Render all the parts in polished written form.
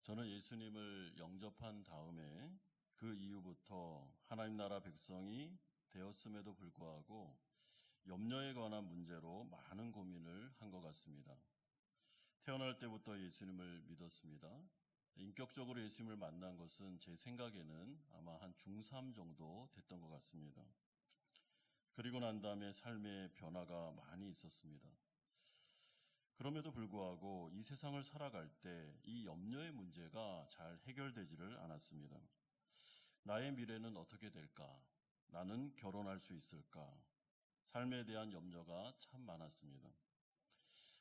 저는 예수님을 영접한 다음에 그 이후부터 하나님 나라 백성이 되었음에도 불구하고 염려에 관한 문제로 많은 고민을 한 것 같습니다. 태어날 때부터 예수님을 믿었습니다. 인격적으로 예수님을 만난 것은 제 생각에는 아마 한 중3 정도 됐던 것 같습니다. 그리고 난 다음에 삶의 변화가 많이 있었습니다. 그럼에도 불구하고 이 세상을 살아갈 때 이 염려의 문제가 잘 해결되지를 않았습니다. 나의 미래는 어떻게 될까? 나는 결혼할 수 있을까? 삶에 대한 염려가 참 많았습니다.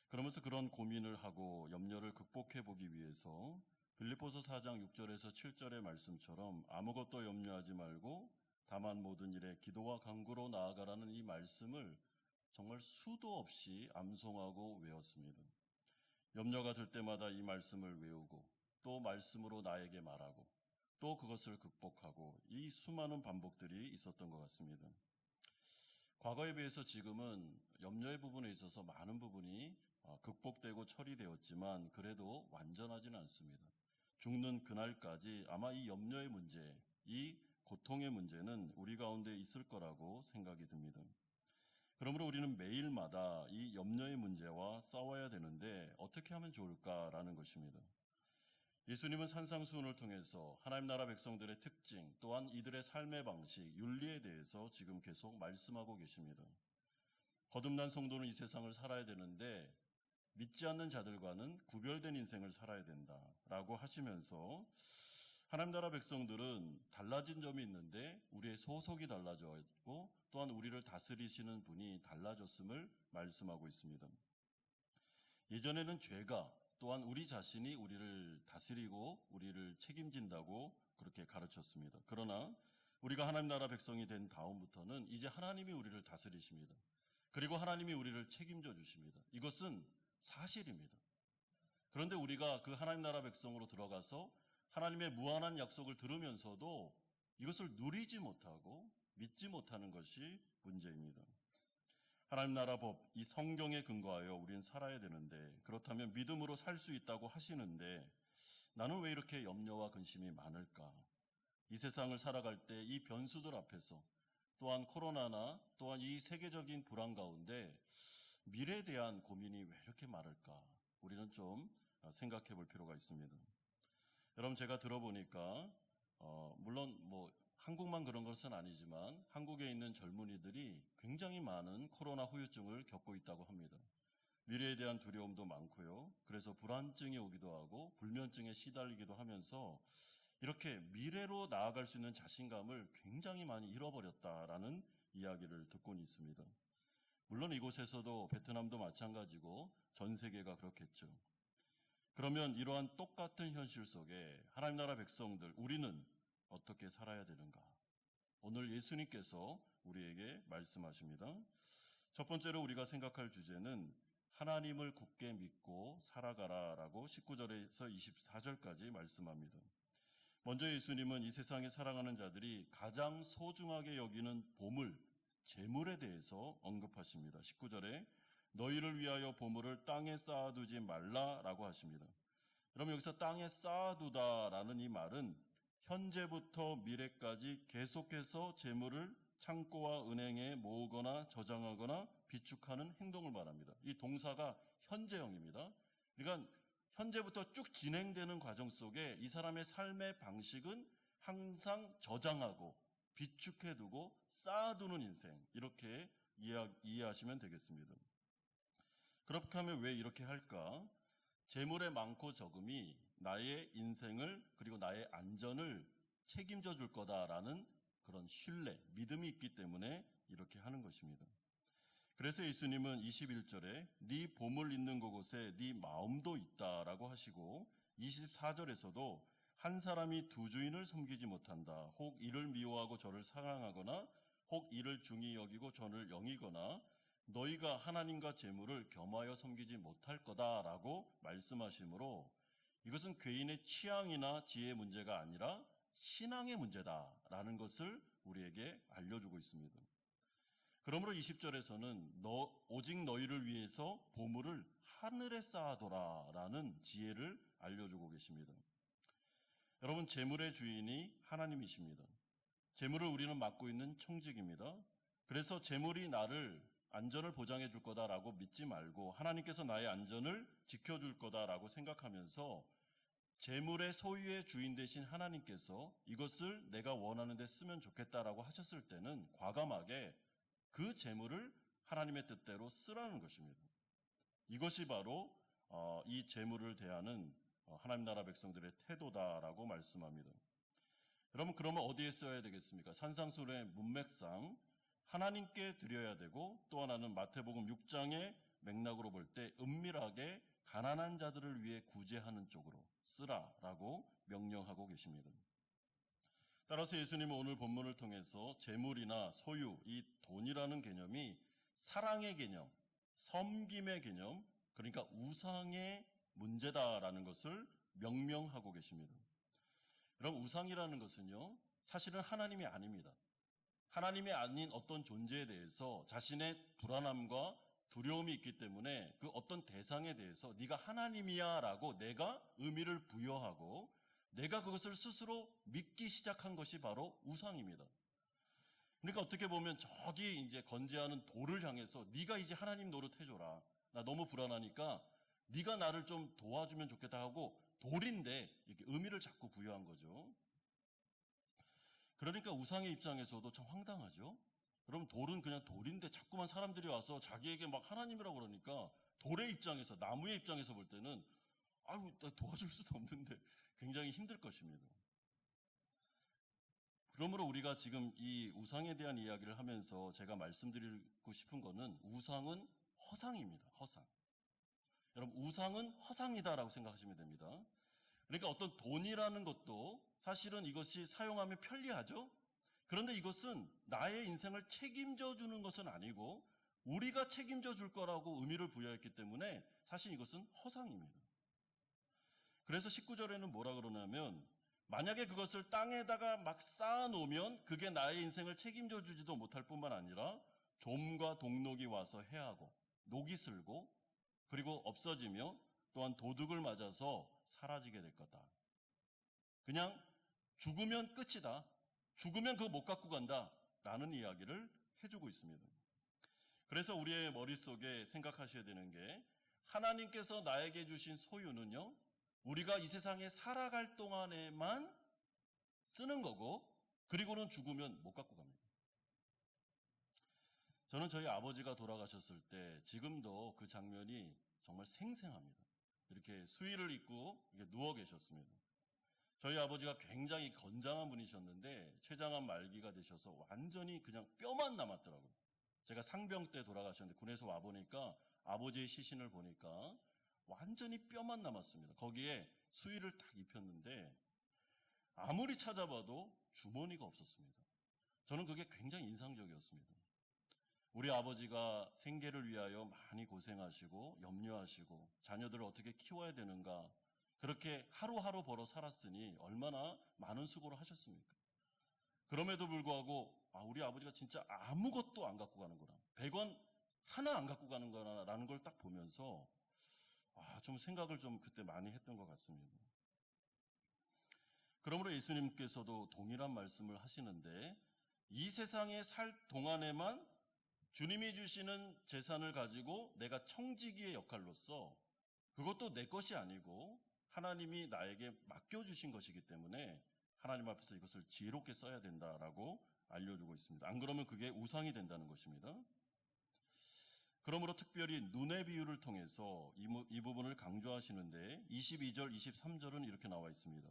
그러면서 그런 고민을 하고 염려를 극복해 보기 위해서 빌립보서 4장 6절에서 7절의 말씀처럼 아무것도 염려하지 말고 다만 모든 일에 기도와 간구로 나아가라는 이 말씀을 정말 수도 없이 암송하고 외웠습니다. 염려가 들 때마다 이 말씀을 외우고 또 말씀으로 나에게 말하고 또 그것을 극복하고 이 수많은 반복들이 있었던 것 같습니다. 과거에 비해서 지금은 염려의 부분에 있어서 많은 부분이 극복되고 처리되었지만 그래도 완전하지는 않습니다. 죽는 그날까지 아마 이 염려의 문제, 이 고통의 문제는 우리 가운데 있을 거라고 생각이 듭니다. 그러므로 우리는 매일마다 이 염려의 문제와 싸워야 되는데 어떻게 하면 좋을까라는 것입니다. 예수님은 산상수훈을 통해서 하나님 나라 백성들의 특징 또한 이들의 삶의 방식, 윤리에 대해서 지금 계속 말씀하고 계십니다. 거듭난 성도는 이 세상을 살아야 되는데 믿지 않는 자들과는 구별된 인생을 살아야 된다라고 하시면서 하나님 나라 백성들은 달라진 점이 있는데 우리의 소속이 달라졌고 또한 우리를 다스리시는 분이 달라졌음을 말씀하고 있습니다. 예전에는 죄가 또한 우리 자신이 우리를 다스리고 우리를 책임진다고 그렇게 가르쳤습니다. 그러나 우리가 하나님 나라 백성이 된 다음부터는 이제 하나님이 우리를 다스리십니다. 그리고 하나님이 우리를 책임져 주십니다. 이것은 사실입니다. 그런데 우리가 그 하나님 나라 백성으로 들어가서 하나님의 무한한 약속을 들으면서도 이것을 누리지 못하고 믿지 못하는 것이 문제입니다. 하나님 나라 법, 이 성경에 근거하여 우리는 살아야 되는데 그렇다면 믿음으로 살 수 있다고 하시는데 나는 왜 이렇게 염려와 근심이 많을까? 이 세상을 살아갈 때 이 변수들 앞에서 또한 코로나나 또한 이 세계적인 불안 가운데 미래에 대한 고민이 왜 이렇게 많을까? 우리는 좀 생각해 볼 필요가 있습니다. 여러분 제가 들어보니까 물론 한국만 그런 것은 아니지만 한국에 있는 젊은이들이 굉장히 많은 코로나 후유증을 겪고 있다고 합니다. 미래에 대한 두려움도 많고요. 그래서 불안증이 오기도 하고 불면증에 시달리기도 하면서 이렇게 미래로 나아갈 수 있는 자신감을 굉장히 많이 잃어버렸다라는 이야기를 듣고는 있습니다. 물론 이곳에서도 베트남도 마찬가지고 전 세계가 그렇겠죠. 그러면 이러한 똑같은 현실 속에 하나님 나라 백성들, 우리는 어떻게 살아야 되는가? 오늘 예수님께서 우리에게 말씀하십니다. 첫 번째로 우리가 생각할 주제는 하나님을 굳게 믿고 살아가라라고 19절에서 24절까지 말씀합니다. 먼저 예수님은 이 세상에 살아가는 자들이 가장 소중하게 여기는 보물, 재물에 대해서 언급하십니다. 19절에 너희를 위하여 보물을 땅에 쌓아두지 말라라고 하십니다. 그럼 여기서 땅에 쌓아두다라는 이 말은 현재부터 미래까지 계속해서 재물을 창고와 은행에 모으거나 저장하거나 비축하는 행동을 말합니다. 이 동사가 현재형입니다. 그러니까 현재부터 쭉 진행되는 과정 속에 이 사람의 삶의 방식은 항상 저장하고 비축해두고 쌓아두는 인생, 이렇게 이해하시면 되겠습니다. 그렇게 하면 왜 이렇게 할까? 재물의 많고 적음이 나의 인생을 그리고 나의 안전을 책임져 줄 거다라는 그런 신뢰, 믿음이 있기 때문에 이렇게 하는 것입니다. 그래서 예수님은 21절에 네 보물 있는 곳에 네 마음도 있다라고 하시고 24절에서도 한 사람이 두 주인을 섬기지 못한다. 혹 이를 미워하고 저를 사랑하거나 혹 이를 중히 여기고 저를 영이거나 너희가 하나님과 재물을 겸하여 섬기지 못할 거다라고 말씀하시므로 이것은 개인의 취향이나 지혜의 문제가 아니라 신앙의 문제다라는 것을 우리에게 알려주고 있습니다. 그러므로 20절에서는 오직 너희를 위해서 보물을 하늘에 쌓아둬라라는 지혜를 알려주고 계십니다. 여러분, 재물의 주인이 하나님이십니다. 재물을 우리는 맡고 있는 청직입니다. 그래서 재물이 나를 안전을 보장해 줄 거다라고 믿지 말고 하나님께서 나의 안전을 지켜줄 거다라고 생각하면서 재물의 소유의 주인 되신 하나님께서 이것을 내가 원하는 데 쓰면 좋겠다라고 하셨을 때는 과감하게 그 재물을 하나님의 뜻대로 쓰라는 것입니다. 이것이 바로 이 재물을 대하는 하나님 나라 백성들의 태도다라고 말씀합니다. 여러분, 그러면 어디에 써야 되겠습니까? 산상수훈의 문맥상 하나님께 드려야 되고, 또 하나는 마태복음 6장의 맥락으로 볼 때 은밀하게 가난한 자들을 위해 구제하는 쪽으로 쓰라라고 명령하고 계십니다. 따라서 예수님은 오늘 본문을 통해서 재물이나 소유, 이 돈이라는 개념이 사랑의 개념, 섬김의 개념, 그러니까 우상의 문제다라는 것을 명명하고 계십니다. 여러분, 우상이라는 것은요, 사실은 하나님이 아닙니다. 하나님이 아닌 어떤 존재에 대해서 자신의 불안함과 두려움이 있기 때문에 그 어떤 대상에 대해서 네가 하나님이야 라고 내가 의미를 부여하고 내가 그것을 스스로 믿기 시작한 것이 바로 우상입니다. 그러니까 어떻게 보면 저기 이제 건재하는 돌을 향해서 네가 이제 하나님 노릇해줘라. 나 너무 불안하니까 네가 나를 좀 도와주면 좋겠다 하고 돌인데 이렇게 의미를 자꾸 부여한 거죠. 그러니까 우상의 입장에서도 참 황당하죠. 여러분, 돌은 그냥 돌인데 자꾸만 사람들이 와서 자기에게 막 하나님이라고 그러니까 돌의 입장에서, 나무의 입장에서 볼 때는 아유, 나 도와줄 수도 없는데 굉장히 힘들 것입니다. 그러므로 우리가 지금 이 우상에 대한 이야기를 하면서 제가 말씀드리고 싶은 거는 우상은 허상입니다. 허상. 여러분, 우상은 허상이다라고 생각하시면 됩니다. 그러니까 어떤 돈이라는 것도 사실은 이것이 사용하면 편리하죠. 그런데 이것은 나의 인생을 책임져 주는 것은 아니고 우리가 책임져 줄 거라고 의미를 부여했기 때문에 사실 이것은 허상입니다. 그래서 19절에는 뭐라 그러냐면 만약에 그것을 땅에다가 막 쌓아놓으면 그게 나의 인생을 책임져 주지도 못할 뿐만 아니라 좀과 동록이 와서 해하고 녹이 슬고 그리고 없어지며 또한 도둑을 맞아서 사라지게 될 거다. 그냥 죽으면 끝이다. 죽으면 그거 못 갖고 간다. 라는 이야기를 해주고 있습니다. 그래서 우리의 머릿속에 생각하셔야 되는 게 하나님께서 나에게 주신 소유는요, 우리가 이 세상에 살아갈 동안에만 쓰는 거고 그리고는 죽으면 못 갖고 갑니다. 저는 저희 아버지가 돌아가셨을 때 지금도 그 장면이 정말 생생합니다. 이렇게 수의를 입고 누워 계셨습니다. 저희 아버지가 굉장히 건장한 분이셨는데 췌장암 말기가 되셔서 완전히 그냥 뼈만 남았더라고요. 제가 상병 때 돌아가셨는데 군에서 와보니까 아버지의 시신을 보니까 완전히 뼈만 남았습니다. 거기에 수의를 딱 입혔는데 아무리 찾아봐도 주머니가 없었습니다. 저는 그게 굉장히 인상적이었습니다. 우리 아버지가 생계를 위하여 많이 고생하시고 염려하시고 자녀들을 어떻게 키워야 되는가 그렇게 하루하루 벌어 살았으니 얼마나 많은 수고를 하셨습니까? 그럼에도 불구하고 우리 아버지가 진짜 아무것도 안 갖고 가는구나. 100원 하나 안 갖고 가는구나라는 걸 딱 보면서 좀 생각을 좀 그때 많이 했던 것 같습니다. 그러므로 예수님께서도 동일한 말씀을 하시는데 이 세상에 살 동안에만 주님이 주시는 재산을 가지고 내가 청지기의 역할로서 그것도 내 것이 아니고 하나님이 나에게 맡겨주신 것이기 때문에 하나님 앞에서 이것을 지혜롭게 써야 된다라고 알려주고 있습니다. 안 그러면 그게 우상이 된다는 것입니다. 그러므로 특별히 눈의 비유를 통해서 이 부분을 강조하시는데 22절, 23절은 이렇게 나와 있습니다.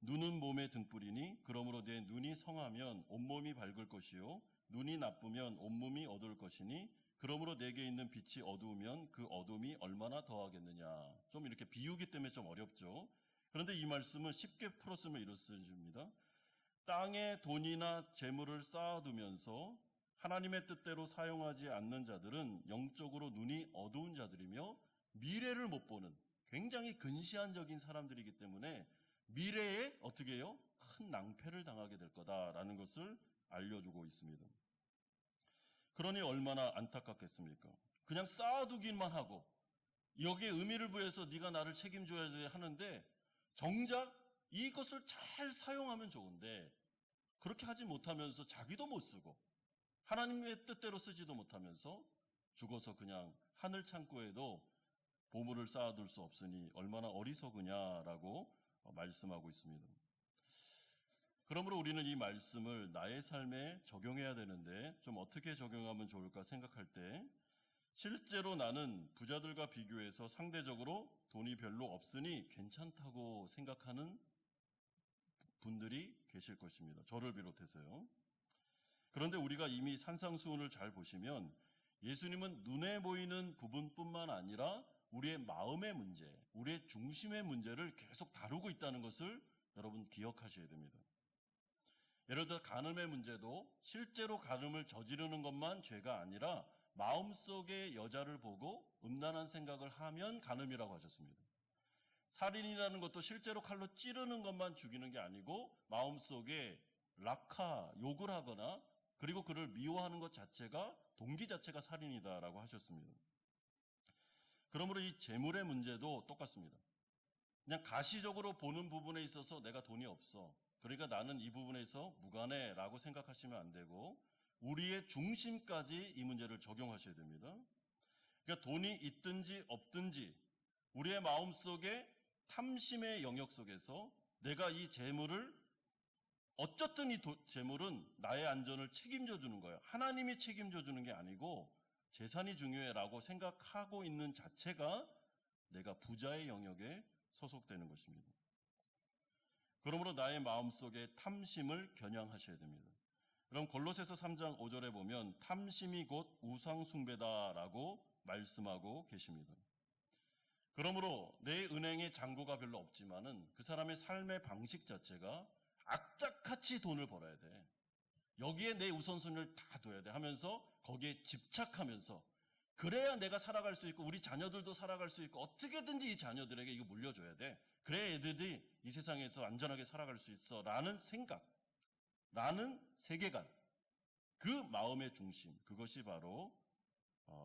눈은 몸의 등불이니 그러므로 내 눈이 성하면 온몸이 밝을 것이요 눈이 나쁘면 온몸이 어두울 것이니 그러므로 내게 있는 빛이 어두우면 그 어둠이 얼마나 더하겠느냐. 좀 이렇게 비유기 때문에 좀 어렵죠. 그런데 이 말씀은 쉽게 풀었으면 이렇습니다. 땅에 돈이나 재물을 쌓아두면서 하나님의 뜻대로 사용하지 않는 자들은 영적으로 눈이 어두운 자들이며 미래를 못 보는 굉장히 근시안적인 사람들이기 때문에 미래에 어떻게 해요? 큰 낭패를 당하게 될 거다라는 것을 알려주고 있습니다. 그러니 얼마나 안타깝겠습니까? 그냥 쌓아두기만 하고 여기에 의미를 부여해서 네가 나를 책임져야 돼 하는데 정작 이것을 잘 사용하면 좋은데 그렇게 하지 못하면서 자기도 못 쓰고 하나님의 뜻대로 쓰지도 못하면서 죽어서 그냥 하늘 창고에도 보물을 쌓아둘 수 없으니 얼마나 어리석으냐라고 말씀하고 있습니다. 그러므로 우리는 이 말씀을 나의 삶에 적용해야 되는데 좀 어떻게 적용하면 좋을까 생각할 때 실제로 나는 부자들과 비교해서 상대적으로 돈이 별로 없으니 괜찮다고 생각하는 분들이 계실 것입니다. 저를 비롯해서요. 그런데 우리가 이미 산상수훈을 잘 보시면 예수님은 눈에 보이는 부분뿐만 아니라 우리의 마음의 문제, 우리의 중심의 문제를 계속 다루고 있다는 것을 여러분 기억하셔야 됩니다. 예를 들어 간음의 문제도 실제로 간음을 저지르는 것만 죄가 아니라 마음속에 여자를 보고 음란한 생각을 하면 간음이라고 하셨습니다. 살인이라는 것도 실제로 칼로 찌르는 것만 죽이는 게 아니고 마음속에 낙하, 욕을 하거나 그리고 그를 미워하는 것 자체가 동기 자체가 살인이다라고 하셨습니다. 그러므로 이 재물의 문제도 똑같습니다. 그냥 가시적으로 보는 부분에 있어서 내가 돈이 없어. 그러니까 나는 이 부분에서 무관해라고 생각하시면 안 되고 우리의 중심까지 이 문제를 적용하셔야 됩니다. 그러니까 돈이 있든지 없든지 우리의 마음속에 탐심의 영역 속에서 내가 이 재물을 어쨌든 이 재물은 나의 안전을 책임져 주는 거예요. 하나님이 책임져 주는 게 아니고 재산이 중요해라고 생각하고 있는 자체가 내가 부자의 영역에 소속되는 것입니다. 그러므로 나의 마음속에 탐심을 겨냥하셔야 됩니다. 그럼 골로새서 3장 5절에 보면 탐심이 곧 우상숭배다라고 말씀하고 계십니다. 그러므로 내 은행에 잔고가 별로 없지만은 그 사람의 삶의 방식 자체가 악착같이 돈을 벌어야 돼. 여기에 내 우선순위를 다 둬야 돼 하면서 거기에 집착하면서 그래야 내가 살아갈 수 있고 우리 자녀들도 살아갈 수 있고 어떻게든지 이 자녀들에게 이거 물려줘야 돼. 그래야 애들이 이 세상에서 안전하게 살아갈 수 있어 라는 생각, 라는 세계관, 그 마음의 중심, 그것이 바로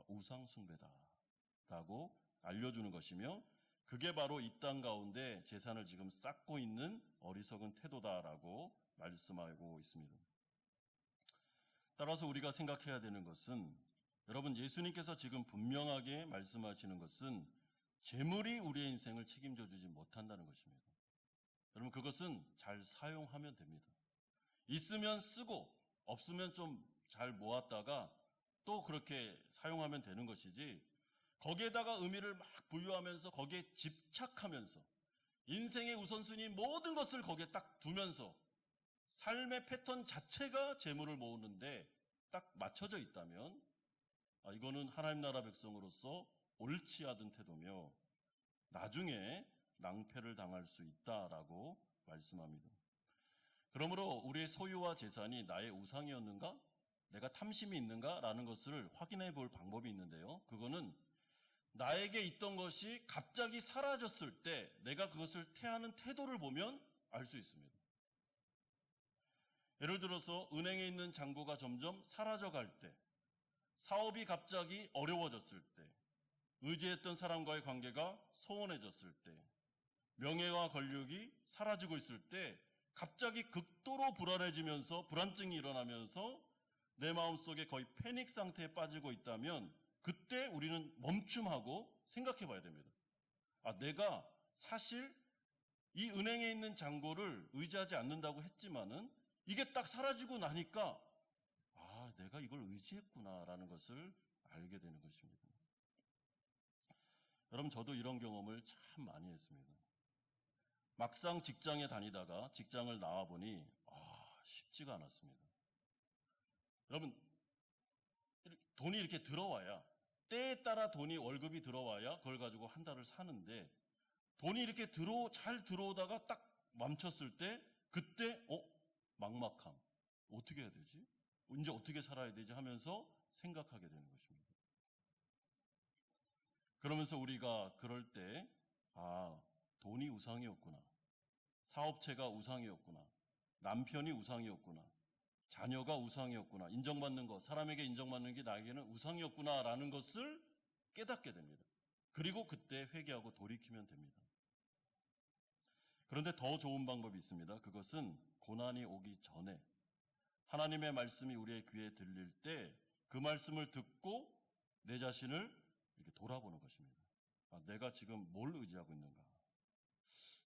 우상숭배다라고 알려주는 것이며 그게 바로 이 땅 가운데 재산을 지금 쌓고 있는 어리석은 태도다라고 말씀하고 있습니다. 따라서 우리가 생각해야 되는 것은 여러분 예수님께서 지금 분명하게 말씀하시는 것은 재물이 우리의 인생을 책임져 주지 못한다는 것입니다. 여러분 그것은 잘 사용하면 됩니다. 있으면 쓰고 없으면 좀 잘 모았다가 또 그렇게 사용하면 되는 것이지 거기에다가 의미를 막 부여하면서 거기에 집착하면서 인생의 우선순위 모든 것을 거기에 딱 두면서 삶의 패턴 자체가 재물을 모으는데 딱 맞춰져 있다면 이거는 하나님 나라 백성으로서 옳지 않은 태도며 나중에 낭패를 당할 수 있다라고 말씀합니다. 그러므로 우리의 소유와 재산이 나의 우상이었는가? 내가 탐심이 있는가? 라는 것을 확인해 볼 방법이 있는데요. 그거는 나에게 있던 것이 갑자기 사라졌을 때 내가 그것을 태하는 태도를 보면 알 수 있습니다. 예를 들어서 은행에 있는 잔고가 점점 사라져갈 때, 사업이 갑자기 어려워졌을 때, 의지했던 사람과의 관계가 소원해졌을 때, 명예와 권력이 사라지고 있을 때 갑자기 극도로 불안해지면서 불안증이 일어나면서 내 마음속에 거의 패닉 상태에 빠지고 있다면 그때 우리는 멈춤하고 생각해 봐야 됩니다. 내가 사실 이 은행에 있는 잔고를 의지하지 않는다고 했지만은 이게 딱 사라지고 나니까 내가 이걸 의지했구나라는 것을 알게 되는 것입니다. 여러분 저도 이런 경험을 참 많이 했습니다. 막상 직장에 다니다가 직장을 나와보니 쉽지가 않았습니다. 여러분 돈이 이렇게 들어와야 때에 따라 돈이 월급이 들어와야 그걸 가지고 한 달을 사는데 돈이 이렇게 잘 들어오다가 딱 멈췄을 때 그때 막막함 어떻게 해야 되지? 이제 어떻게 살아야 되지? 하면서 생각하게 되는 것입니다. 그러면서 우리가 그럴 때 돈이 우상이었구나. 사업체가 우상이었구나. 남편이 우상이었구나. 자녀가 우상이었구나. 인정받는 것, 사람에게 인정받는 게 나에게는 우상이었구나라는 것을 깨닫게 됩니다. 그리고 그때 회개하고 돌이키면 됩니다. 그런데 더 좋은 방법이 있습니다. 그것은 고난이 오기 전에 하나님의 말씀이 우리의 귀에 들릴 때 그 말씀을 듣고 내 자신을 이렇게 돌아보는 것입니다. 내가 지금 뭘 의지하고 있는가?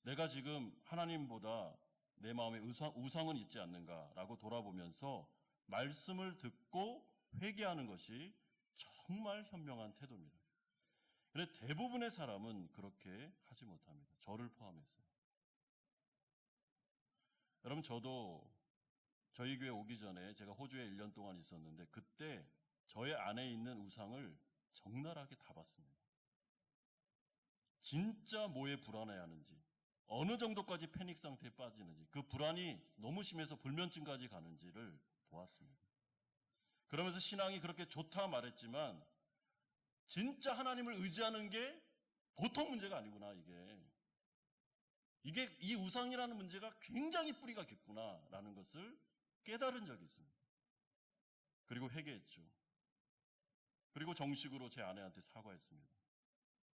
내가 지금 하나님보다 내 마음에 우상은 있지 않는가라고 돌아보면서 말씀을 듣고 회개하는 것이 정말 현명한 태도입니다. 그런데 대부분의 사람은 그렇게 하지 못합니다. 저를 포함해서요. 여러분, 저도 저희 교회 오기 전에 제가 호주에 1년 동안 있었는데 그때 저의 안에 있는 우상을 적나라하게 다 봤습니다. 진짜 뭐에 불안해하는지, 어느 정도까지 패닉 상태에 빠지는지, 그 불안이 너무 심해서 불면증까지 가는지를 보았습니다. 그러면서 신앙이 그렇게 좋다 말했지만 진짜 하나님을 의지하는 게 보통 문제가 아니구나. 이게 이 우상이라는 문제가 굉장히 뿌리가 깊구나라는 것을 깨달은 적이 있습니다. 그리고 회개했죠. 그리고 정식으로 제 아내한테 사과했습니다.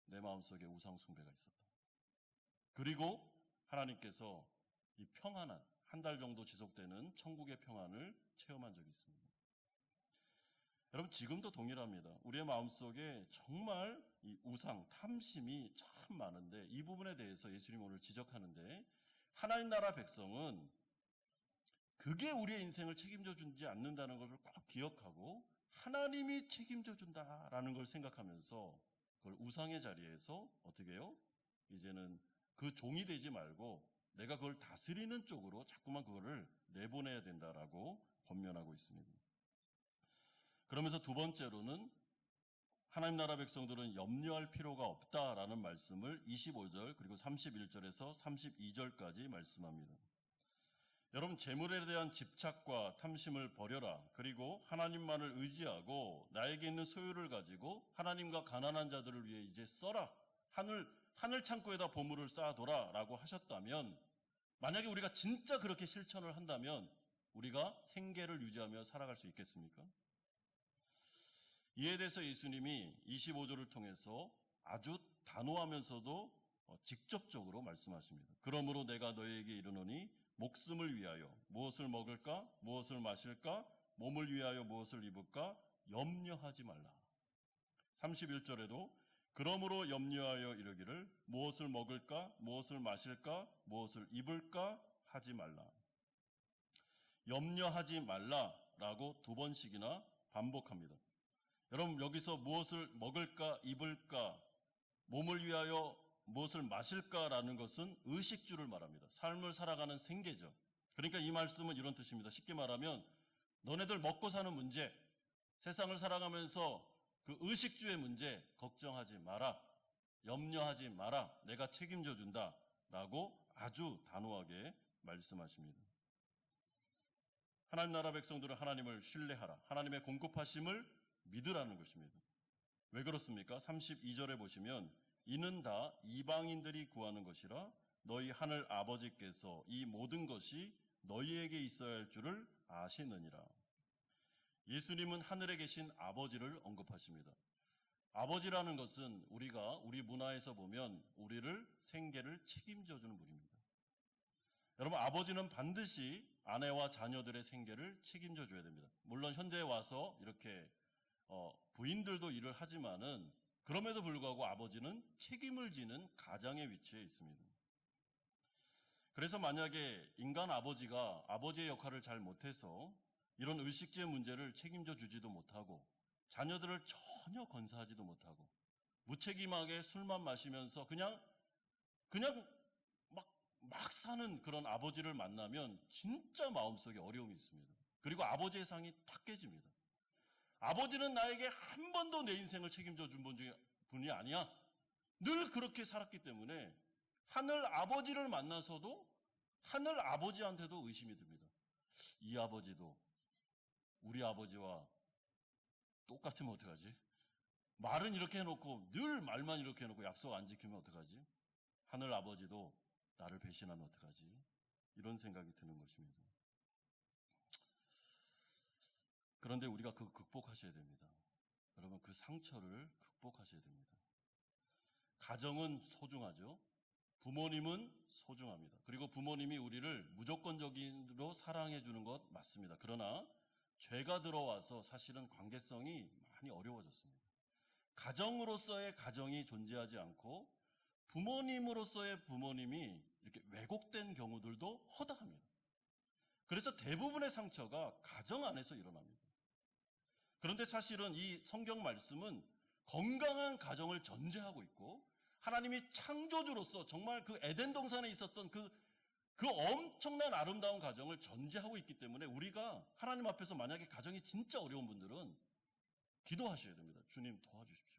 내 마음속에 우상 숭배가 있었다. 그리고 하나님께서 이 평안한 한 달 정도 지속되는 천국의 평안을 체험한 적이 있습니다. 여러분, 지금도 동일합니다. 우리의 마음속에 정말 이 우상, 탐심이 참 많은데 이 부분에 대해서 예수님 오늘 지적하는데 하나님 나라 백성은 그게 우리의 인생을 책임져 주지 않는다는 것을 꼭 기억하고 하나님이 책임져 준다라는 걸 생각하면서 그걸 우상의 자리에서 어떻게 해요? 이제는 그 종이 되지 말고 내가 그걸 다스리는 쪽으로 자꾸만 그거를 내보내야 된다라고 권면하고 있습니다. 그러면서 두 번째로는 하나님 나라 백성들은 염려할 필요가 없다라는 말씀을 25절 그리고 31절에서 32절까지 말씀합니다. 여러분, 재물에 대한 집착과 탐심을 버려라. 그리고 하나님만을 의지하고 나에게 있는 소유를 가지고 하나님과 가난한 자들을 위해 이제 써라. 하늘 창고에다 보물을 쌓아둬라 라고 하셨다면, 만약에 우리가 진짜 그렇게 실천을 한다면 우리가 생계를 유지하며 살아갈 수 있겠습니까? 이에 대해서 예수님이 25절을 통해서 아주 단호하면서도 직접적으로 말씀하십니다. 그러므로 내가 너희에게 이르노니 목숨을 위하여 무엇을 먹을까, 무엇을 마실까, 몸을 위하여 무엇을 입을까 염려하지 말라. 31절에도 그러므로 염려하여 이르기를 무엇을 먹을까, 무엇을 마실까, 무엇을 입을까 하지 말라. 염려하지 말라라고 두 번씩이나 반복합니다. 여러분, 여기서 무엇을 먹을까, 입을까, 몸을 위하여 무엇을 마실까라는 것은 의식주를 말합니다. 삶을 살아가는 생계죠. 그러니까 이 말씀은 이런 뜻입니다. 쉽게 말하면 너네들 먹고 사는 문제, 세상을 살아가면서 그 의식주의 문제 걱정하지 마라. 염려하지 마라. 내가 책임져 준다. 라고 아주 단호하게 말씀하십니다. 하나님 나라 백성들은 하나님을 신뢰하라. 하나님의 공급하심을 믿으라는 것입니다. 왜 그렇습니까? 32절에 보시면 이는 다 이방인들이 구하는 것이라 너희 하늘 아버지께서 이 모든 것이 너희에게 있어야 할 줄을 아시느니라. 예수님은 하늘에 계신 아버지를 언급하십니다. 아버지라는 것은 우리 문화에서 보면 우리를 생계를 책임져 주는 분입니다. 여러분, 아버지는 반드시 아내와 자녀들의 생계를 책임져 줘야 됩니다. 물론 현재 와서 이렇게 부인들도 일을 하지만은 그럼에도 불구하고 아버지는 책임을 지는 가장의 위치에 있습니다. 그래서 만약에 인간 아버지가 아버지의 역할을 잘 못해서 이런 의식주의 문제를 책임져 주지도 못하고 자녀들을 전혀 건사하지도 못하고 무책임하게 술만 마시면서 그냥 막 사는 그런 아버지를 만나면 진짜 마음속에 어려움이 있습니다. 그리고 아버지의 상이 탁 깨집니다. 아버지는 나에게 한 번도 내 인생을 책임져 준 분이 아니야. 늘 그렇게 살았기 때문에 하늘 아버지를 만나서도 하늘 아버지한테도 의심이 듭니다. 이 아버지도 우리 아버지와 똑같으면 어떡하지? 말은 이렇게 해놓고 늘 말만 이렇게 해놓고 약속 안 지키면 어떡하지? 하늘 아버지도 나를 배신하면 어떡하지? 이런 생각이 드는 것입니다. 그런데 우리가 그거 극복하셔야 됩니다. 여러분, 그 상처를 극복하셔야 됩니다. 가정은 소중하죠. 부모님은 소중합니다. 그리고 부모님이 우리를 무조건적으로 사랑해 주는 것 맞습니다. 그러나 죄가 들어와서 사실은 관계성이 많이 어려워졌습니다. 가정으로서의 가정이 존재하지 않고 부모님으로서의 부모님이 이렇게 왜곡된 경우들도 허다합니다. 그래서 대부분의 상처가 가정 안에서 일어납니다. 그런데 사실은 이 성경 말씀은 건강한 가정을 전제하고 있고 하나님이 창조주로서 정말 그 에덴 동산에 있었던 그 엄청난 아름다운 가정을 전제하고 있기 때문에 우리가 하나님 앞에서 만약에 가정이 진짜 어려운 분들은 기도하셔야 됩니다. 주님 도와주십시오.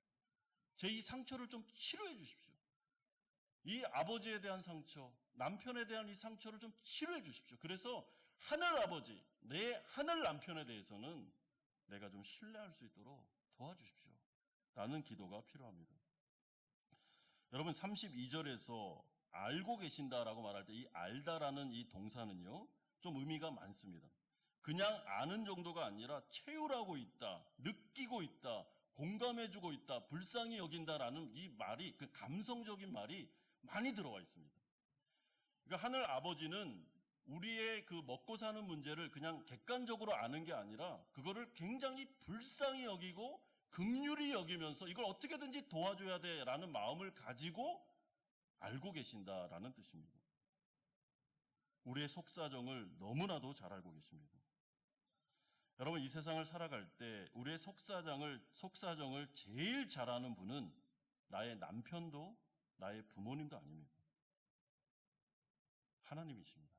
제 이 상처를 좀 치료해 주십시오. 이 아버지에 대한 상처, 남편에 대한 이 상처를 좀 치료해 주십시오. 그래서 하늘 아버지, 내 하늘 남편에 대해서는 내가 좀 신뢰할 수 있도록 도와주십시오. 라는 기도가 필요합니다. 여러분 32절에서 알고 계신다라고 말할 때 이 알다라는 이 동사는요, 좀 의미가 많습니다. 그냥 아는 정도가 아니라 체휼하고 있다, 느끼고 있다, 공감해주고 있다, 불쌍히 여긴다라는 이 말이, 그 감성적인 말이 많이 들어와 있습니다. 그러니까 하늘 아버지는 우리의 그 먹고 사는 문제를 그냥 객관적으로 아는 게 아니라 그거를 굉장히 불쌍히 여기고 긍휼히 여기면서 이걸 어떻게든지 도와줘야 돼라는 마음을 가지고 알고 계신다라는 뜻입니다. 우리의 속사정을 너무나도 잘 알고 계십니다. 여러분 이 세상을 살아갈 때 우리의 속사정을 제일 잘 아는 분은 나의 남편도 나의 부모님도 아닙니다. 하나님이십니다.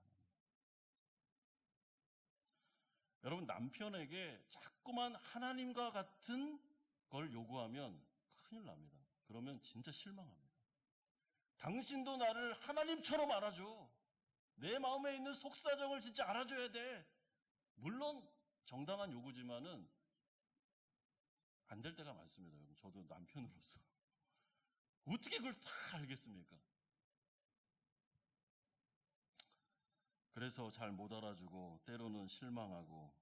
여러분 남편에게 자꾸만 하나님과 같은 걸 요구하면 큰일 납니다. 그러면 진짜 실망합니다. 당신도 나를 하나님처럼 알아줘. 내 마음에 있는 속사정을 진짜 알아줘야 돼. 물론 정당한 요구지만은 안 될 때가 많습니다. 여러분 저도 남편으로서 어떻게 그걸 다 알겠습니까? 그래서 잘 못 알아주고 때로는 실망하고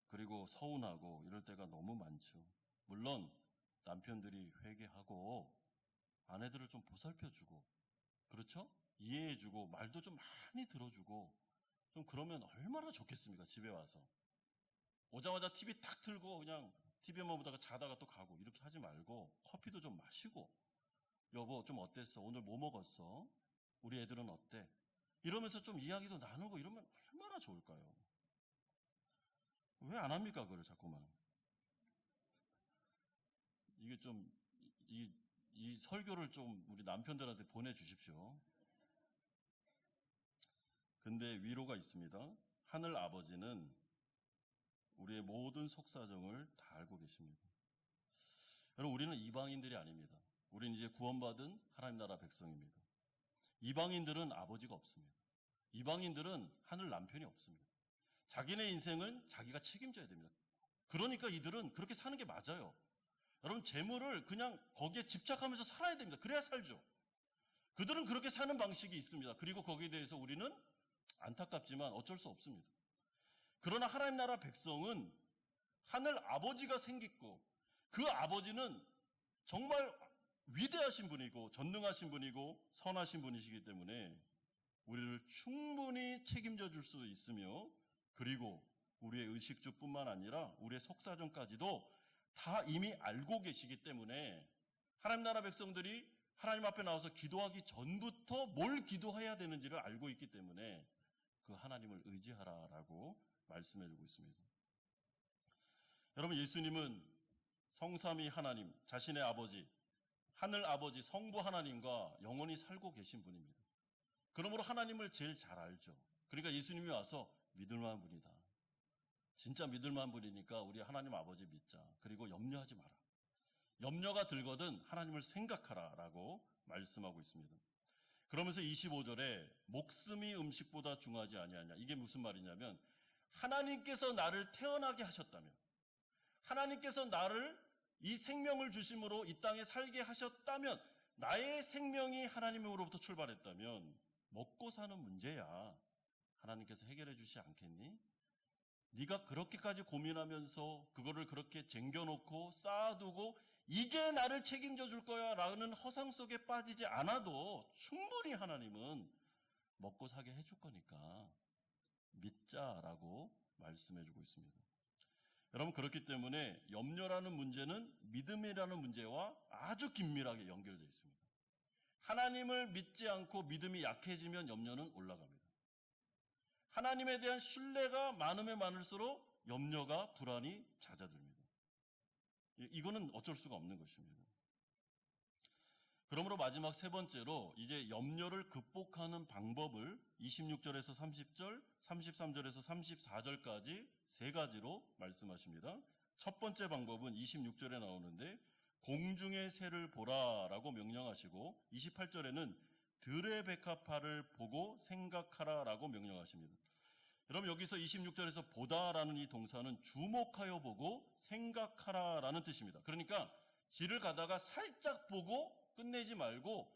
그리고 서운하고 이럴 때가 너무 많죠. 물론 남편들이 회개하고 아내들을 좀 보살펴주고 그렇죠? 이해해주고 말도 좀 많이 들어주고 좀 그러면 얼마나 좋겠습니까? 집에 와서 오자마자 TV 탁 틀고 그냥 TV만 보다가 자다가 또 가고 이렇게 하지 말고 커피도 좀 마시고 여보 좀 어땠어? 오늘 뭐 먹었어? 우리 애들은 어때? 이러면서 좀 이야기도 나누고 이러면 얼마나 좋을까요? 왜 안 합니까? 그걸 자꾸만. 이게 좀, 이 설교를 좀 우리 남편들한테 보내주십시오. 근데 위로가 있습니다. 하늘 아버지는 우리의 모든 속사정을 다 알고 계십니다. 여러분, 우리는 이방인들이 아닙니다. 우리는 이제 구원받은 하나님 나라 백성입니다. 이방인들은 아버지가 없습니다. 이방인들은 하늘 남편이 없습니다. 자기네 인생은 자기가 책임져야 됩니다. 그러니까 이들은 그렇게 사는 게 맞아요. 여러분 재물을 그냥 거기에 집착하면서 살아야 됩니다. 그래야 살죠. 그들은 그렇게 사는 방식이 있습니다. 그리고 거기에 대해서 우리는 안타깝지만 어쩔 수 없습니다. 그러나 하나님 나라 백성은 하늘 아버지가 생겼고 그 아버지는 정말 위대하신 분이고 전능하신 분이고 선하신 분이시기 때문에 우리를 충분히 책임져 줄 수 있으며 그리고 우리의 의식주뿐만 아니라 우리의 속사정까지도 다 이미 알고 계시기 때문에 하나님 나라 백성들이 하나님 앞에 나와서 기도하기 전부터 뭘 기도해야 되는지를 알고 있기 때문에 그 하나님을 의지하라라고 말씀해주고 있습니다. 여러분 예수님은 성삼위 하나님, 자신의 아버지, 하늘 아버지, 성부 하나님과 영원히 살고 계신 분입니다. 그러므로 하나님을 제일 잘 알죠. 그러니까 예수님이 와서 믿을만한 분이다. 진짜 믿을만한 분이니까 우리 하나님 아버지 믿자. 그리고 염려하지 마라. 염려가 들거든 하나님을 생각하라 라고 말씀하고 있습니다. 그러면서 25절에 목숨이 음식보다 중하지 아니하냐. 이게 무슨 말이냐면 하나님께서 나를 태어나게 하셨다면 하나님께서 나를 이 생명을 주심으로 이 땅에 살게 하셨다면 나의 생명이 하나님으로부터 출발했다면 먹고 사는 문제야 하나님께서 해결해 주시지 않겠니? 네가 그렇게까지 고민하면서 그거를 그렇게 쟁겨놓고 쌓아두고 이게 나를 책임져 줄 거야 라는 허상 속에 빠지지 않아도 충분히 하나님은 먹고 사게 해줄 거니까 믿자라고 말씀해주고 있습니다. 여러분, 그렇기 때문에 염려라는 문제는 믿음이라는 문제와 아주 긴밀하게 연결되어 있습니다. 하나님을 믿지 않고 믿음이 약해지면 염려는 올라갑니다. 하나님에 대한 신뢰가 많으면 많을수록 염려가, 불안이 잦아듭니다. 이거는 어쩔 수가 없는 것입니다. 그러므로 마지막 세 번째로 이제 염려를 극복하는 방법을 26절에서 30절, 33절에서 34절까지 세 가지로 말씀하십니다. 첫 번째 방법은 26절에 나오는데 공중의 새를 보라라고 명령하시고 28절에는 들의 백합화를 보고 생각하라라고 명령하십니다. 여러분, 여기서 26절에서 보다라는 이 동사는 주목하여 보고 생각하라라는 뜻입니다. 그러니까 길을 가다가 살짝 보고 끝내지 말고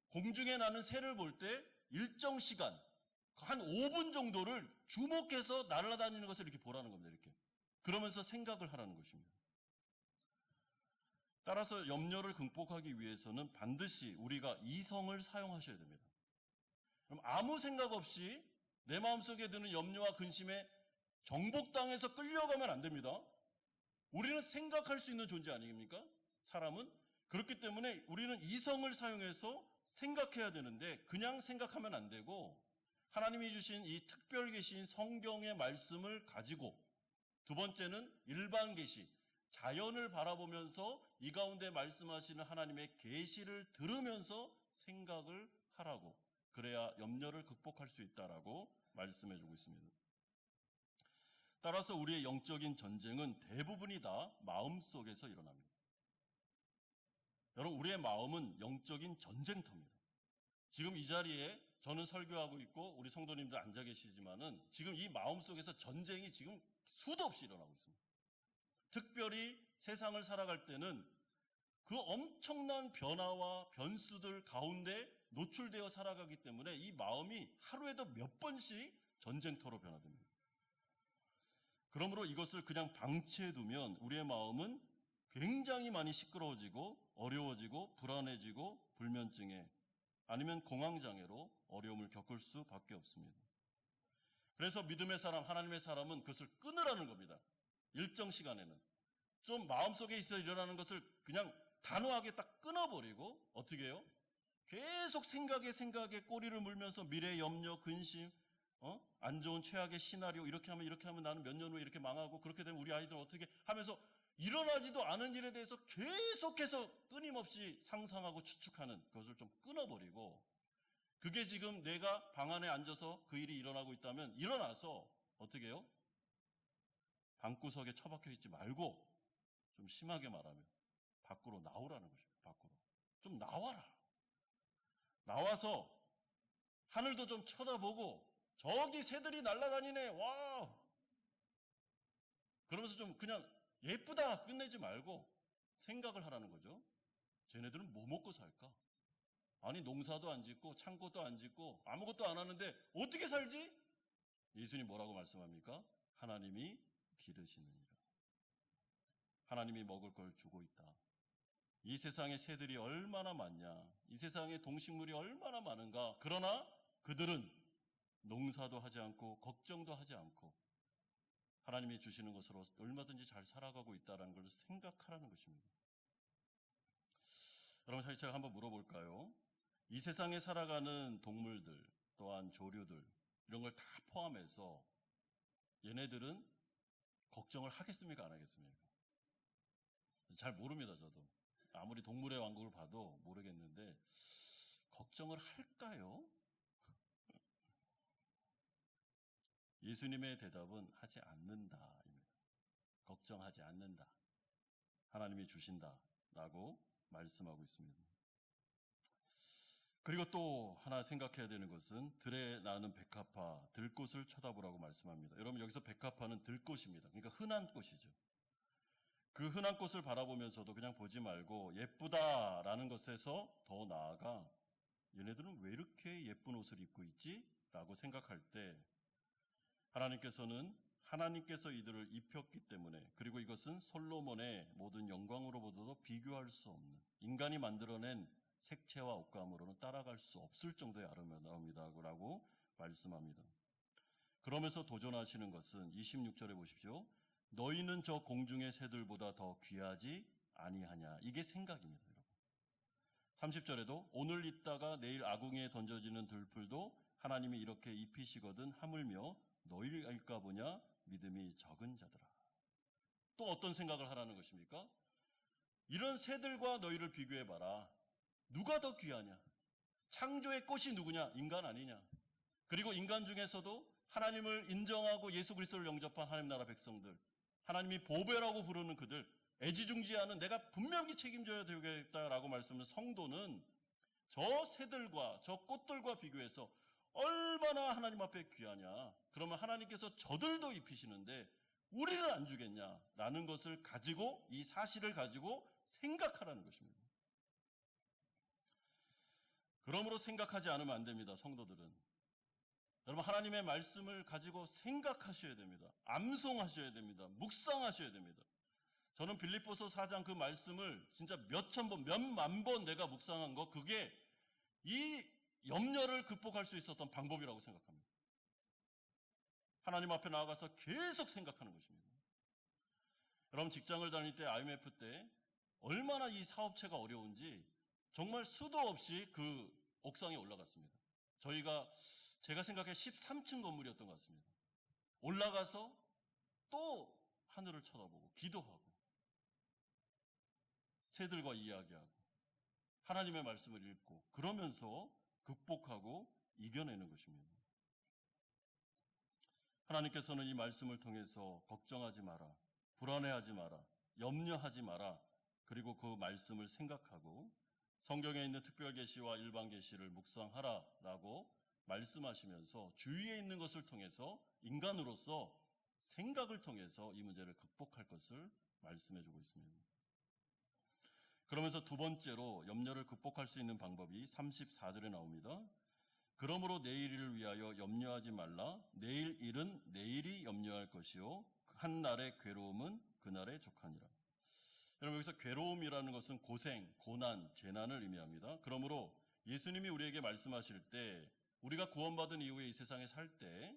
공중에 나는 새를 볼 때 일정 시간, 한 5분 정도를 주목해서 날아다니는 것을 이렇게 보라는 겁니다. 이렇게. 그러면서 생각을 하라는 것입니다. 따라서 염려를 극복하기 위해서는 반드시 우리가 이성을 사용하셔야 됩니다. 그럼 아무 생각 없이 내 마음속에 드는 염려와 근심에 정복당해서 끌려가면 안 됩니다. 우리는 생각할 수 있는 존재 아닙니까? 사람은. 그렇기 때문에 우리는 이성을 사용해서 생각해야 되는데 그냥 생각하면 안 되고 하나님이 주신 이 특별 계시인 성경의 말씀을 가지고, 두 번째는 일반 계시, 자연을 바라보면서 이 가운데 말씀하시는 하나님의 계시를 들으면서 생각을 하라고, 그래야 염려를 극복할 수 있다라고 말씀해주고 있습니다. 따라서 우리의 영적인 전쟁은 대부분이 다 마음속에서 일어납니다. 여러분, 우리의 마음은 영적인 전쟁터입니다. 지금 이 자리에 저는 설교하고 있고 우리 성도님들 앉아 계시지만은 지금 이 마음속에서 전쟁이 지금 수도 없이 일어나고 있습니다. 특별히 세상을 살아갈 때는 그 엄청난 변화와 변수들 가운데 노출되어 살아가기 때문에 이 마음이 하루에도 몇 번씩 전쟁터로 변화됩니다. 그러므로 이것을 그냥 방치해두면 우리의 마음은 굉장히 많이 시끄러워지고 어려워지고 불안해지고 불면증에 아니면 공황장애로 어려움을 겪을 수밖에 없습니다. 그래서 믿음의 사람, 하나님의 사람은 그것을 끊으라는 겁니다. 일정 시간에는. 좀 마음속에 있어 일어나는 것을 그냥 단호하게 딱 끊어버리고 어떻게 해요? 계속 생각에 꼬리를 물면서 미래 염려, 근심, 안 좋은 최악의 시나리오, 이렇게 하면 나는 몇 년 후에 이렇게 망하고 그렇게 되면 우리 아이들 어떻게 하면서 일어나지도 않은 일에 대해서 계속해서 끊임없이 상상하고 추측하는 그것을 좀 끊어버리고, 그게 지금 내가 방 안에 앉아서 그 일이 일어나고 있다면 일어나서 어떻게 해요? 방구석에 처박혀 있지 말고 좀 심하게 말하면 밖으로 나오라는 것입니다. 밖으로. 좀 나와라. 나와서 하늘도 좀 쳐다보고 저기 새들이 날아다니네. 와우. 그러면서 좀 그냥 예쁘다 끝내지 말고 생각을 하라는 거죠. 쟤네들은 뭐 먹고 살까? 아니, 농사도 안 짓고 창고도 안 짓고 아무것도 안 하는데 어떻게 살지? 예수님 뭐라고 말씀합니까? 하나님이 기르시느니라. 하나님이 먹을 걸 주고 있다. 이 세상에 새들이 얼마나 많냐, 이 세상에 동식물이 얼마나 많은가. 그러나 그들은 농사도 하지 않고 걱정도 하지 않고 하나님이 주시는 것으로 얼마든지 잘 살아가고 있다는 걸 생각하라는 것입니다. 여러분, 제가 한번 물어볼까요? 이 세상에 살아가는 동물들, 또한 조류들, 이런 걸 다 포함해서 얘네들은 걱정을 하겠습니까? 안 하겠습니까? 잘 모릅니다, 저도. 아무리 동물의 왕국을 봐도 모르겠는데 걱정을 할까요? 예수님의 대답은 하지 않는다입니다. 걱정하지 않는다. 하나님이 주신다라고 말씀하고 있습니다. 그리고 또 하나 생각해야 되는 것은 들에 나는 백합화, 들꽃을 쳐다보라고 말씀합니다. 여러분, 여기서 백합화는 들꽃입니다. 그러니까 흔한 꽃이죠. 그 흔한 꽃을 바라보면서도 그냥 보지 말고 예쁘다라는 것에서 더 나아가 얘네들은 왜 이렇게 예쁜 옷을 입고 있지? 라고 생각할 때 하나님께서는 하나님께서 이들을 입혔기 때문에, 그리고 이것은 솔로몬의 모든 영광으로보다도 비교할 수 없는, 인간이 만들어낸 색채와 옷감으로는 따라갈 수 없을 정도의 아름다움이다라고 말씀합니다. 그러면서 도전하시는 것은 26절에 보십시오. 너희는 저 공중의 새들보다 더 귀하지 아니하냐. 이게 생각입니다, 여러분. 30절에도 오늘 있다가 내일 아궁이에 던져지는 들풀도 하나님이 이렇게 입히시거든 하물며 너희를 알까 보냐 믿음이 적은 자들아. 또 어떤 생각을 하라는 것입니까? 이런 새들과 너희를 비교해봐라. 누가 더 귀하냐? 창조의 꽃이 누구냐? 인간 아니냐? 그리고 인간 중에서도 하나님을 인정하고 예수 그리스도를 영접한 하나님 나라 백성들, 하나님이 보배라고 부르는 그들, 애지중지하는 내가 분명히 책임져야 되겠다라고 말씀하는 성도는 저 새들과 저 꽃들과 비교해서 얼마나 하나님 앞에 귀하냐. 그러면 하나님께서 저들도 입히시는데 우리는 안 주겠냐라는 것을 가지고, 이 사실을 가지고 생각하라는 것입니다. 그러므로 생각하지 않으면 안 됩니다, 성도들은. 여러분, 하나님의 말씀을 가지고 생각하셔야 됩니다. 암송하셔야 됩니다. 묵상하셔야 됩니다. 저는 빌립보서 4장 그 말씀을 진짜 몇천 번, 몇만 번 내가 묵상한 거, 그게 이 염려를 극복할 수 있었던 방법이라고 생각합니다. 하나님 앞에 나아가서 계속 생각하는 것입니다. 여러분, 직장을 다닐 때, IMF 때 얼마나 이 사업체가 어려운지 정말 수도 없이 그 옥상에 올라갔습니다. 제가 생각해 13층 건물이었던 것 같습니다. 올라가서 또 하늘을 쳐다보고 기도하고 새들과 이야기하고 하나님의 말씀을 읽고 그러면서 극복하고 이겨내는 것입니다. 하나님께서는 이 말씀을 통해서 걱정하지 마라, 불안해하지 마라, 염려하지 마라, 그리고 그 말씀을 생각하고 성경에 있는 특별 계시와 일반 계시를 묵상하라라고 말씀하시면서 주위에 있는 것을 통해서 인간으로서 생각을 통해서 이 문제를 극복할 것을 말씀해주고 있습니다. 그러면서 두 번째로 염려를 극복할 수 있는 방법이 34절에 나옵니다. 그러므로 내일 일을 위하여 염려하지 말라. 내일 일은 내일이 염려할 것이요 한 날의 괴로움은 그날의 족하니라. 여러분, 여기서 괴로움이라는 것은 고생, 고난, 재난을 의미합니다. 그러므로 예수님이 우리에게 말씀하실 때, 우리가 구원받은 이후에 이 세상에 살 때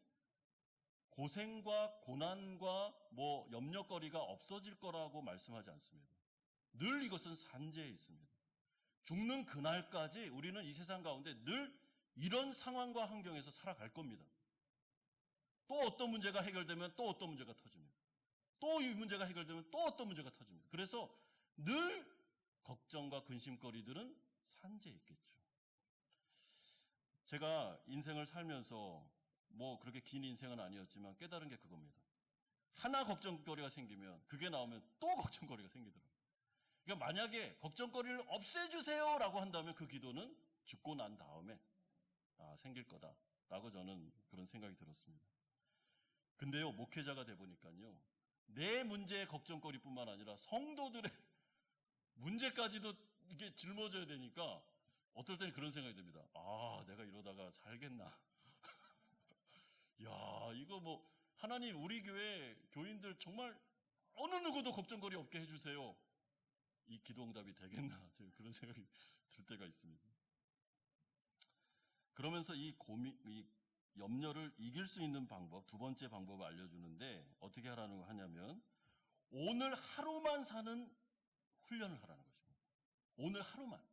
고생과 고난과 염려거리가 없어질 거라고 말씀하지 않습니다. 늘 이것은 산재에 있습니다. 죽는 그날까지 우리는 이 세상 가운데 늘 이런 상황과 환경에서 살아갈 겁니다. 또 어떤 문제가 해결되면 또 어떤 문제가 터집니다. 또 이 문제가 해결되면 또 어떤 문제가 터집니다. 그래서 늘 걱정과 근심거리들은 산재에 있겠죠. 제가 인생을 살면서 그렇게 긴 인생은 아니었지만 깨달은 게 그겁니다. 하나 걱정거리가 생기면, 그게 나오면 또 걱정거리가 생기더라고요. 그러니까 만약에 걱정거리를 없애주세요라고 한다면 그 기도는 죽고 난 다음에 생길 거다라고 저는 그런 생각이 들었습니다. 근데요, 목회자가 돼 보니까요, 내 문제의 걱정거리뿐만 아니라 성도들의 문제까지도 이게 짊어져야 되니까 어떨 때는 그런 생각이 듭니다. 내가 이러다가 살겠나? 야, 이거 하나님, 우리 교회 교인들 정말 어느 누구도 걱정거리 없게 해주세요. 이 기도응답이 되겠나? 그런 생각이 들 때가 있습니다. 그러면서 이 염려를 이길 수 있는 방법, 두 번째 방법을 알려주는데 어떻게 하냐면 오늘 하루만 사는 훈련을 하라는 것입니다. 오늘 하루만.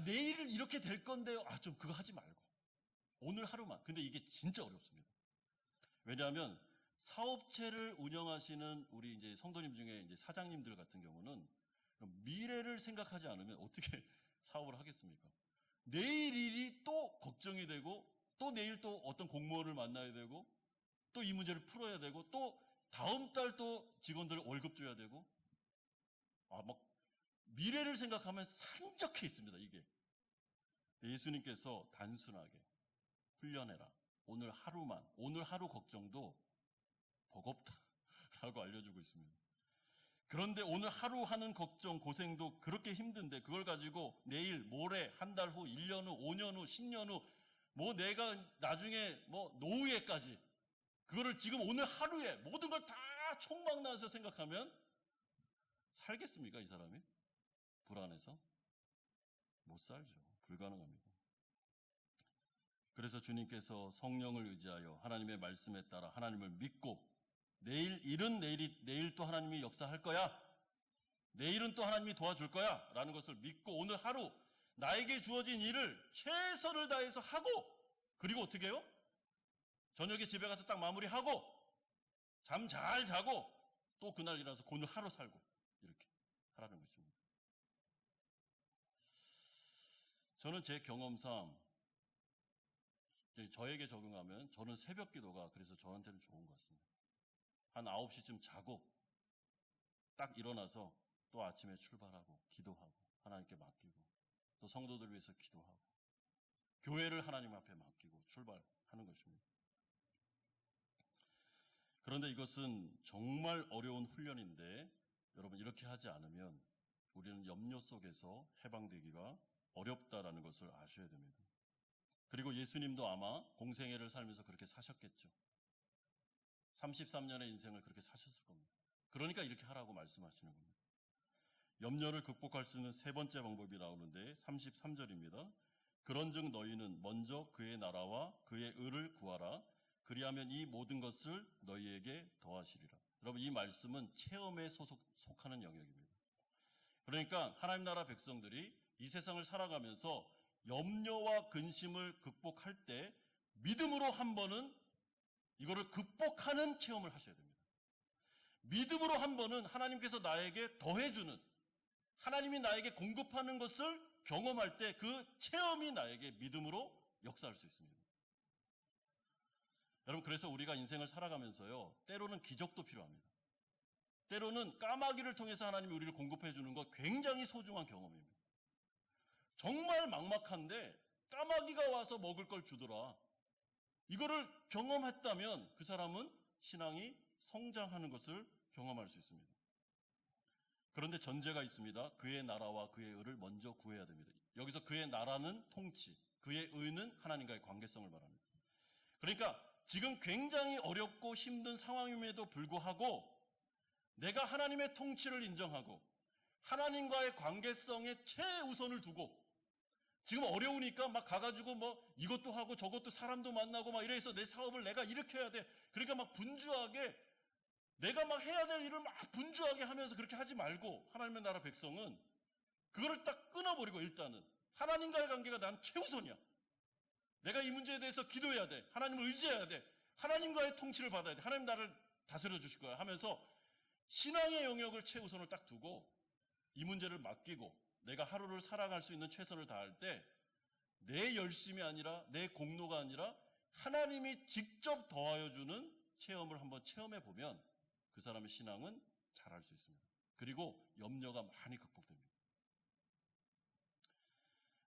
내일 이렇게 될 건데요. 좀 그거 하지 말고. 오늘 하루만. 근데 이게 진짜 어렵습니다. 왜냐하면 사업체를 운영하시는 우리 이제 성도님 중에 이제 사장님들 같은 경우는 미래를 생각하지 않으면 어떻게 사업을 하겠습니까? 내일 일이 또 걱정이 되고, 또 내일 또 어떤 공무원을 만나야 되고, 또 이 문제를 풀어야 되고, 또 다음 달 또 직원들 월급 줘야 되고, 미래를 생각하면 산적해 있습니다, 이게. 예수님께서 단순하게 훈련해라. 오늘 하루만, 오늘 하루 걱정도 버겁다라고 알려주고 있습니다. 그런데 오늘 하루 하는 걱정, 고생도 그렇게 힘든데 그걸 가지고 내일, 모레, 한 달 후, 1년 후, 5년 후, 10년 후, 내가 나중에 노후에까지 그거를 지금 오늘 하루에 모든 걸 다 총망라해서 생각하면 살겠습니까, 이 사람이? 불안해서? 못 살죠. 불가능합니다. 그래서 주님께서 성령을 의지하여 하나님의 말씀에 따라 하나님을 믿고 내일 또 하나님이 역사할 거야. 내일은 또 하나님이 도와줄 거야. 라는 것을 믿고 오늘 하루 나에게 주어진 일을 최선을 다해서 하고, 그리고 어떻게 해요? 저녁에 집에 가서 딱 마무리하고 잠 잘 자고 또 그날 일어나서 오늘 하루 살고, 이렇게 하라는 것입니다. 저는 제 경험상 저에게 적용하면 저는 새벽 기도가 그래서 저한테는 좋은 것 같습니다. 한 9시쯤 자고 딱 일어나서 또 아침에 출발하고 기도하고 하나님께 맡기고 또 성도들 위해서 기도하고 교회를 하나님 앞에 맡기고 출발하는 것입니다. 그런데 이것은 정말 어려운 훈련인데 여러분, 이렇게 하지 않으면 우리는 염려 속에서 해방되기가 어렵다라는 것을 아셔야 됩니다. 그리고 예수님도 아마 공생애를 살면서 그렇게 사셨겠죠. 33년의 인생을 그렇게 사셨을 겁니다. 그러니까 이렇게 하라고 말씀하시는 겁니다. 염려를 극복할 수 있는 세 번째 방법이 나오는데 33절입니다. 그런즉 너희는 먼저 그의 나라와 그의 의를 구하라. 그리하면 이 모든 것을 너희에게 더하시리라. 여러분, 이 말씀은 체험에 속하는 영역입니다. 그러니까 하나님 나라 백성들이 이 세상을 살아가면서 염려와 근심을 극복할 때 믿음으로 한 번은 이거를 극복하는 체험을 하셔야 됩니다. 믿음으로 한 번은 하나님께서 나에게 더해주는, 하나님이 나에게 공급하는 것을 경험할 때 그 체험이 나에게 믿음으로 역사할 수 있습니다. 여러분, 그래서 우리가 인생을 살아가면서요, 때로는 기적도 필요합니다. 때로는 까마귀를 통해서 하나님이 우리를 공급해 주는 것 굉장히 소중한 경험입니다. 정말 막막한데 까마귀가 와서 먹을 걸 주더라. 이거를 경험했다면 그 사람은 신앙이 성장하는 것을 경험할 수 있습니다. 그런데 전제가 있습니다. 그의 나라와 그의 의를 먼저 구해야 됩니다. 여기서 그의 나라는 통치, 그의 의는 하나님과의 관계성을 말합니다. 그러니까 지금 굉장히 어렵고 힘든 상황임에도 불구하고 내가 하나님의 통치를 인정하고 하나님과의 관계성에 최우선을 두고, 지금 어려우니까 막 가가지고 뭐 이것도 하고 저것도 사람도 만나고 막 이래서 내 사업을 내가 이렇게 해야 돼. 그러니까 막 분주하게 내가 막 해야 될 일을 막 분주하게 하면서 그렇게 하지 말고, 하나님의 나라 백성은 그거를 딱 끊어버리고 일단은 하나님과의 관계가 난 최우선이야. 내가 이 문제에 대해서 기도해야 돼. 하나님을 의지해야 돼. 하나님과의 통치를 받아야 돼. 하나님 나를 다스려 주실 거야 하면서 신앙의 영역을 최우선을 딱 두고 이 문제를 맡기고 내가 하루를 살아갈 수 있는 최선을 다할 때 내 열심이 아니라 내 공로가 아니라 하나님이 직접 더하여 주는 체험을 한번 체험해 보면 그 사람의 신앙은 잘할 수 있습니다. 그리고 염려가 많이 극복됩니다.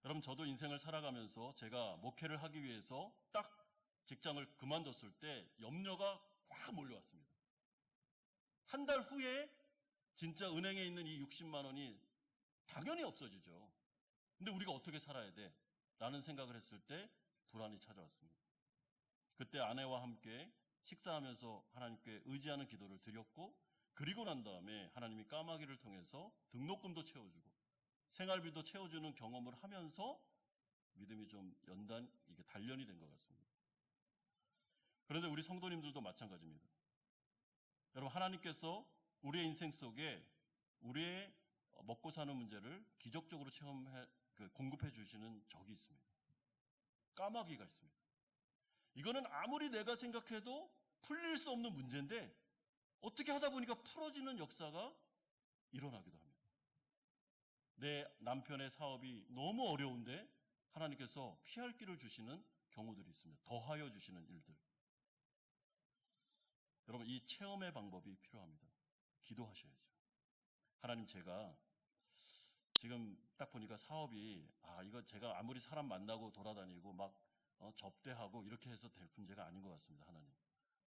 여러분, 저도 인생을 살아가면서 제가 목회를 하기 위해서 딱 직장을 그만뒀을 때 염려가 확 몰려왔습니다. 한 달 후에 진짜 은행에 있는 이 60만 원이 당연히 없어지죠. 근데 우리가 어떻게 살아야 돼? 라는 생각을 했을 때 불안이 찾아왔습니다. 그때 아내와 함께 식사하면서 하나님께 의지하는 기도를 드렸고, 그리고 난 다음에 하나님이 까마귀를 통해서 등록금도 채워주고 생활비도 채워주는 경험을 하면서 믿음이 좀 이게 단련이 된 것 같습니다. 그런데 우리 성도님들도 마찬가지입니다. 여러분, 하나님께서 우리의 인생 속에 우리의 먹고 사는 문제를 기적적으로 공급해 주시는 적이 있습니다. 까마귀가 있습니다. 이거는 아무리 내가 생각해도 풀릴 수 없는 문제인데 어떻게 하다 보니까 풀어지는 역사가 일어나기도 합니다. 내 남편의 사업이 너무 어려운데 하나님께서 피할 길을 주시는 경우들이 있습니다. 더하여 주시는 일들. 여러분, 이 체험의 방법이 필요합니다. 기도하셔야죠. 하나님, 제가 지금 딱 보니까 사업이 이거 제가 아무리 사람 만나고 돌아다니고 막 접대하고 이렇게 해서 될 문제가 아닌 것 같습니다. 하나님,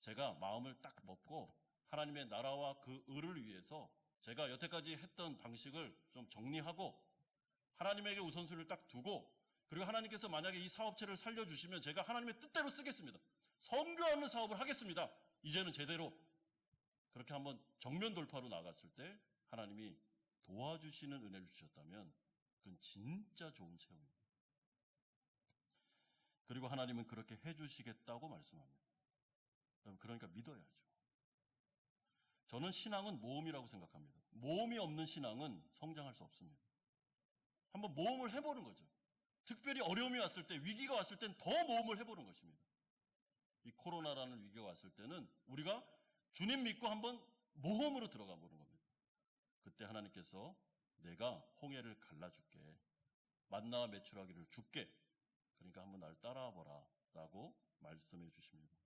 제가 마음을 딱 먹고 하나님의 나라와 그 의를 위해서 제가 여태까지 했던 방식을 좀 정리하고 하나님에게 우선순위를 딱 두고, 그리고 하나님께서 만약에 이 사업체를 살려주시면 제가 하나님의 뜻대로 쓰겠습니다. 선교하는 사업을 하겠습니다. 이제는 제대로 그렇게 한번 정면 돌파로 나갔을 때 하나님이 도와주시는 은혜를 주셨다면 그건 진짜 좋은 체험입니다. 그리고 하나님은 그렇게 해주시겠다고 말씀합니다. 그러니까 믿어야죠. 저는 신앙은 모험이라고 생각합니다. 모험이 없는 신앙은 성장할 수 없습니다. 한번 모험을 해보는 거죠. 특별히 어려움이 왔을 때, 위기가 왔을 땐 더 모험을 해보는 것입니다. 이 코로나라는 위기가 왔을 때는 우리가 주님 믿고 한번 모험으로 들어가 보는 겁니다. 그때 하나님께서 내가 홍해를 갈라줄게. 만나와 메추라기를 줄게. 그러니까 한번 날 따라와 보라 라고 말씀해 주십니다.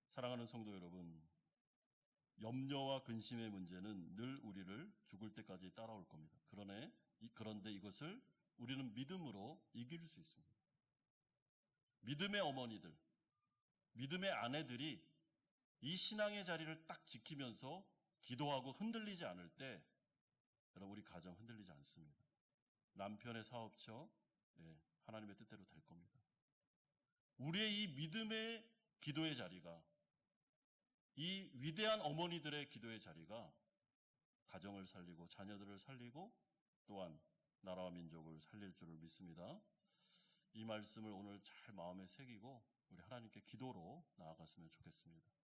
사랑하는 성도 여러분, 염려와 근심의 문제는 늘 우리를 죽을 때까지 따라올 겁니다. 그런데 이것을 우리는 믿음으로 이길 수 있습니다. 믿음의 어머니들, 믿음의 아내들이 이 신앙의 자리를 딱 지키면서 기도하고 흔들리지 않을 때 여러분 우리 가정 흔들리지 않습니다. 남편의 사업처 하나님의 뜻대로 될 겁니다. 우리의 이 믿음의 기도의 자리가 이 위대한 어머니들의 기도의 자리가 가정을 살리고 자녀들을 살리고 또한 나라와 민족을 살릴 줄을 믿습니다. 이 말씀을 오늘 잘 마음에 새기고 우리 하나님께 기도로 나아갔으면 좋겠습니다.